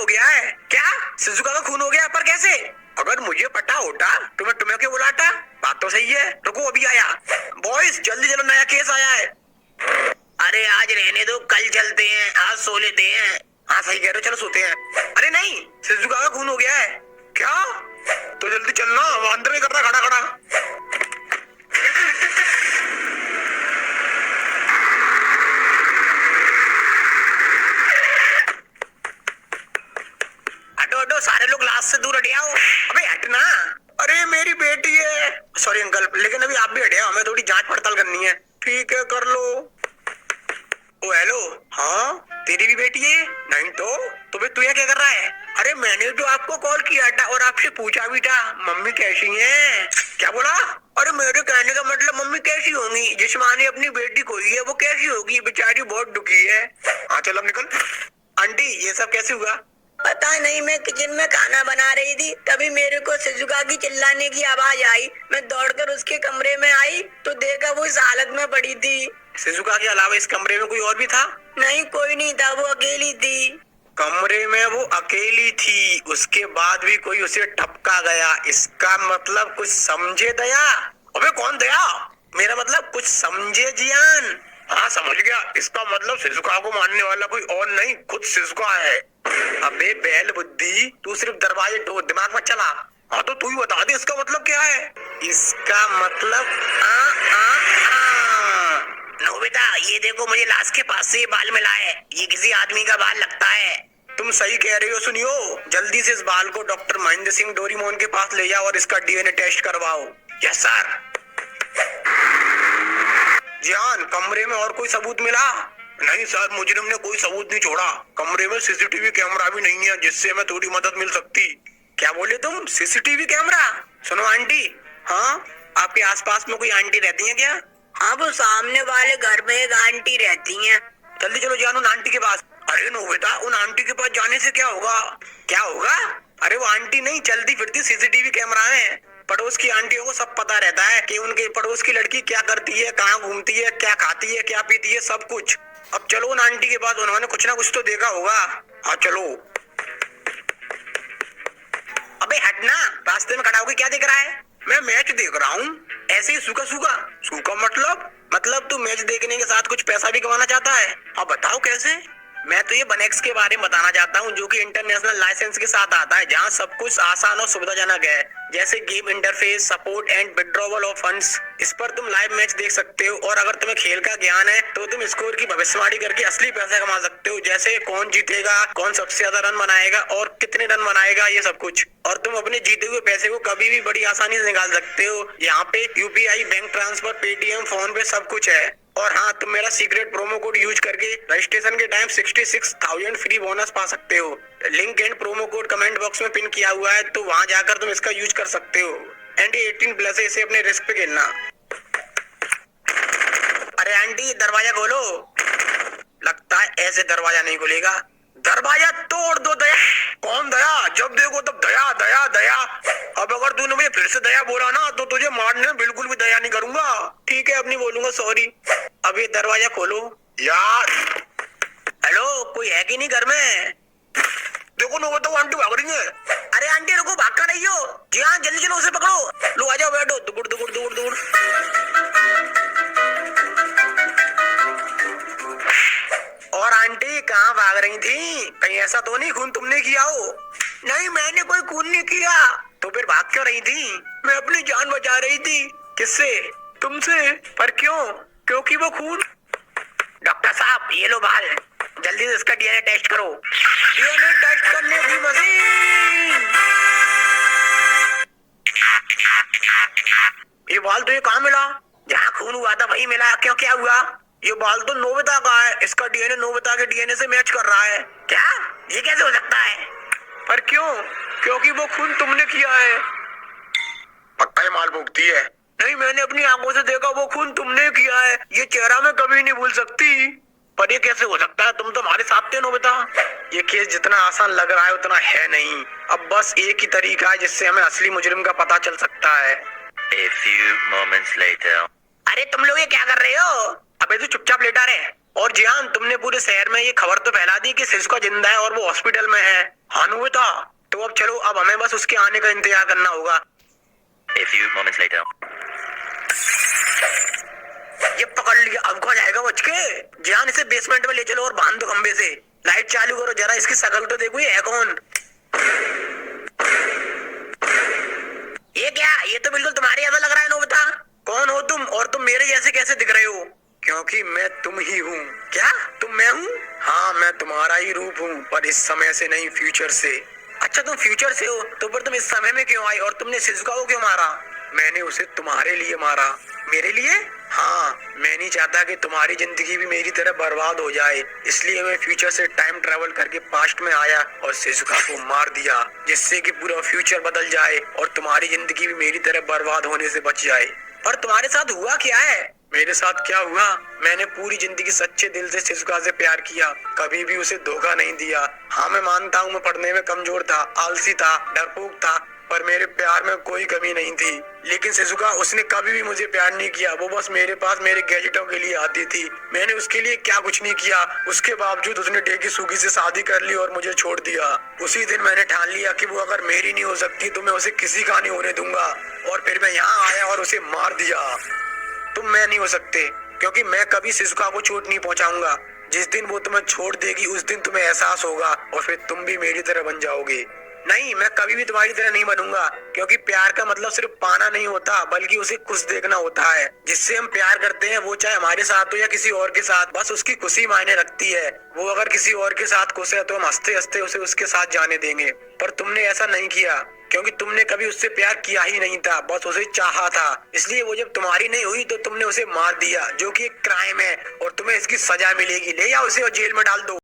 गया है। क्या शिजुका का खून हो गया? पर कैसे? अगर मुझे पता होता तो मैं तुम्हें क्यों बुलाता? बात तो सही है। रुको अभी आया। बॉयज जल्दी चलो, नया केस आया है। अरे आज रहने दो, कल चलते हैं, आज सो लेते हैं। हाँ सही कह रहे हो, चलो सोते हैं। अरे नहीं, शिजुका का खून हो गया है। क्या? तो जल्दी चलना, वो अंदर ही कर रहा खड़ा खड़ा। हटो हटो, सारे लोग लाश से दूर हट जाओ। अबे हटना। अरे मेरी बेटी है। सॉरी अंकल, लेकिन अभी आप भी हट जाओ, हमें थोड़ी जांच पड़ताल करनी है। ठीक है कर लो। ओ हेलो। हाँ तेरी भी बेटी है? नहीं तो फिर तू यहाँ क्या कर रहा है? अरे मैंने तो आपको कॉल किया था और आपसे पूछा भी था मम्मी कैसी है। क्या बोला? अरे मेरे कहने का मतलब मम्मी कैसी होंगी? जिस माँ ने अपनी बेटी खोई है वो कैसी होगी? बेचारी बहुत दुखी है। हाँ चलो अब निकल। आंटी ये सब कैसे हुआ? पता नहीं, मैं किचन में खाना बना रही थी, तभी मेरे को शिजुका की चिल्लाने की आवाज आई। मैं दौड़कर उसके कमरे में आई तो देखा वो इस हालत में पड़ी थी। शिजुका के अलावा इस कमरे में कोई और भी था? नहीं कोई नहीं था, वो अकेली थी। कमरे में वो अकेली थी, उसके बाद भी कोई उसे टपका गया। इसका मतलब कुछ समझे दया? अबे कौन दया? मेरा मतलब कुछ समझे जियान? हाँ समझ गया, इसका मतलब शिजुका को मारने वाला कोई और नहीं, खुद शिजुका है। अबे बैल बुद्धि, तू सिर्फ दरवाजे तो दिमाग मत चला। हाँ तो तू ही बता दे इसका मतलब क्या है? इसका मतलब नोबिता ये देखो, मुझे लाश के पास से ये बाल मिला है। ये किसी आदमी का बाल लगता है। तुम सही कह रही हो। सुनियो, जल्दी से इस बाल को डॉक्टर महेंद्र सिंह डोरीमोन के पास ले जाओ और इसका डीएनए टेस्ट करवाओ। Yes sir. जान कमरे में और कोई सबूत मिला? नहीं सर, मुजरिम ने कोई सबूत नहीं छोड़ा। कमरे में सीसीटीवी कैमरा भी नहीं है जिससे हमें थोड़ी मदद मिल सकती। क्या बोले तुम? CCTV camera? सुनो आंटी। हाँ आपके आसपास में कोई आंटी रहती है क्या? हाँ वो सामने वाले घर में एक आंटी रहती है। जल्दी चलो जान उन आंटी के पास। अरे नो बेटा, उन आंटी के पास जाने से क्या होगा? क्या होगा? अरे वो आंटी नहीं, चलती फिरती सीसीटीवी कैमरा है। पड़ोस की आंटियों को सब पता रहता है कि उनके पड़ोस की लड़की क्या करती है, कहाँ घूमती है, क्या खाती है, क्या पीती है, सब कुछ। अब चलो उन आंटी के पास, उन्होंने कुछ ना कुछ तो देखा होगा। हाँ चलो। अबे हटना, रास्ते में खड़ा होकर क्या देख रहा है? मैं मैच देख रहा हूँ। ऐसे ही सूखा सूखा? सूखा मतलब तू मैच देखने के साथ कुछ पैसा भी कमाना चाहता है? अब बताओ कैसे? मैं तो ये बनेक्स के बारे में बताना चाहता हूँ, जो कि इंटरनेशनल लाइसेंस के साथ आता है, जहाँ सब कुछ आसान और सुविधाजनक है, जैसे game interface, support and withdrawal of funds. इस पर तुम लाइव मैच देख सकते हो और अगर तुम्हें खेल का ज्ञान है तो तुम स्कोर की भविष्यवाणी करके असली पैसा कमा सकते हो, जैसे कौन जीतेगा, कौन सबसे ज्यादा रन बनाएगा और कितने रन बनाएगा, ये सब कुछ। और तुम अपने जीते हुए पैसे को कभी भी बड़ी आसानी से निकाल सकते हो। यहाँ पे UPI, bank transfer, Paytm, phone पे सब कुछ है। और हाँ, तुम मेरा सीक्रेट प्रोमो कोड यूज करके रजिस्ट्रेशन के टाइम 66,000 फ्री बोनस पा सकते हो। Link and promo code comment box में पिन किया हुआ है, तो वहाँ जाकर तुम इसका यूज कर सकते हो। एंड 18+ है, इसे अपने रिस्क पे खेलना। अरे आंटी दरवाजा खोलो। लगता है ऐसे दरवाजा नहीं खुलेगा। दरवाजा तोड़ दो दया। कौन दया? जब देखो तब दया दया दया। अब अगर तूने मुझे फिर से दया बोला ना तो तुझे मारने में बिल्कुल भी दया नहीं करूंगा। ठीक है अब नहीं बोलूंगा, सॉरी। अब ये दरवाजा खोलो यार। हेलो, कोई है कि नहीं घर में? देखो ना, वो तो आंटी भाग रही है। अरे आंटी रुको, भाग कर रही हो? जी हाँ जल्दी चलो, उसे पकड़ो। लो आ जाओ, बैठो। दुगुड़ दुगुड़ दुगुड़ दुगुड़। और आंटी कहाँ भाग रही थी? कहीं ऐसा तो नहीं खून तुमने किया हो? नहीं मैंने कोई खून नहीं किया। तो फिर भाग क्यों रही थी? मैं अपनी जान बचा रही थी। किससे? तुमसे। पर क्यों? क्योंकि वो खून। डॉक्टर साहब ये लो बाल, जल्दी से इसका डीएनए टेस्ट करो। डीएनए टेस्ट करने की मशीन। ये बाल तो ये कहाँ मिला? जहाँ खून हुआ था वही मिला। क्यों, क्या हुआ? ये बाल तो नोबिता का है, इसका डीएनए नोबिता के डीएनए से मैच कर रहा है। क्या? ये कैसे हो सकता है? पर क्यों? क्योंकि वो खून तुमने किया है। पक्का ये माल भुगती है। नहीं, मैंने अपनी आंखों से देखा, वो खून तुमने किया है। ये चेहरा मैं कभी नहीं भूल सकती। पर ये कैसे हो सकता है? तुम तो हमारे साथ थे नोबिता। ये केस जितना आसान लग रहा है उतना है नहीं। अब बस एक ही तरीका है जिससे हमें असली मुजरिम का पता चल सकता है। A few moments later. अरे तुम लोग ये क्या कर रहे हो? अबे तो चुपचाप लेटा रहे। और जियान, तुमने पूरे शहर में ये खबर तो फैला दी कि शिजुका जिंदा है और वो हॉस्पिटल में है। हाँ नोबिता, तो अब चलो, अब हमें बस उसके आने का इंतजार करना होगा। A few moments later. ये पकड़ लिया, अब कहाँ जाएगा बच के? जान, इसे बेसमेंट में ले चलो और बांध दो खंबे से। लाइट चालू करो जरा, इसकी शकल तो देखो, ये है कौन? ये क्या? ये तो बिल्कुल तुम्हारे जैसा लग रहा है नोबिता। कौन हो तुम, और तुम मेरे जैसे कैसे दिख रहे हो? क्योंकि मैं तुम ही हूँ। क्या तुम मैं हूँ? हाँ, मैं तुम्हारा ही रूप हूँ, पर इस समय से नहीं, फ्यूचर से। अच्छा, तुम फ्यूचर से हो, तो फिर तुम इस समय में क्यों आई, और तुमने शिजुका को क्यों मारा? मैंने उसे तुम्हारे लिए मारा। मेरे लिए? हाँ, मैं नहीं चाहता कि तुम्हारी जिंदगी भी मेरी तरह बर्बाद हो जाए, इसलिए मैं फ्यूचर से टाइम ट्रेवल करके पास्ट में आया और शिजुका को मार दिया, जिससे कि पूरा फ्यूचर बदल जाए और तुम्हारी जिंदगी भी मेरी तरह बर्बाद होने से बच जाए। पर तुम्हारे साथ हुआ क्या है? मेरे साथ क्या हुआ? मैंने पूरी जिंदगी सच्चे दिल से शिजुका से प्यार किया, कभी भी उसे धोखा नहीं दिया। हाँ, मैं मानता हूँ मैं पढ़ने में कमजोर था, आलसी था, डरपोक था, पर मेरे प्यार में कोई कमी नहीं थी। लेकिन शिजुका, उसने कभी भी मुझे प्यार नहीं किया, वो बस मेरे पास मेरे गैजेटों के लिए आती थी। मैंने उसके लिए क्या कुछ नहीं किया, उसके बावजूद उसने डेकिसुगी से शादी कर ली और मुझे छोड़ दिया। उसी दिन मैंने ठान लिया कि वो अगर मेरी नहीं हो सकती तो मैं उसे किसी का नहीं होने दूंगा, और फिर मैं यहाँ आया और उसे मार दिया। तुम मैं नहीं हो सकते, क्योंकि मैं कभी शिजुका को चोट नहीं पहुंचाऊंगा। जिस दिन वो तुम्हें छोड़ देगी उस दिन तुम्हें एहसास होगा और फिर तुम भी मेरी तरह बन जाओगे। नहीं, मैं कभी भी तुम्हारी तरह नहीं बनूंगा, क्योंकि प्यार का मतलब सिर्फ पाना नहीं होता, बल्कि उसे खुश देखना होता है। जिससे हम प्यार करते हैं, वो चाहे हमारे साथ हो या किसी और के साथ, बस उसकी खुशी मायने रखती है। वो अगर किसी और के साथ खुश है तो हम हंसते हंसते उसे उसके साथ जाने देंगे। पर तुमने ऐसा नहीं किया, क्योंकि तुमने कभी उससे प्यार किया ही नहीं था, बस उसे चाहा था। इसलिए वो जब तुम्हारी नहीं हुई तो तुमने उसे मार दिया, जो कि एक क्राइम है और तुम्हें इसकी सजा मिलेगी। ले जाओ उसे और जेल में डाल दो।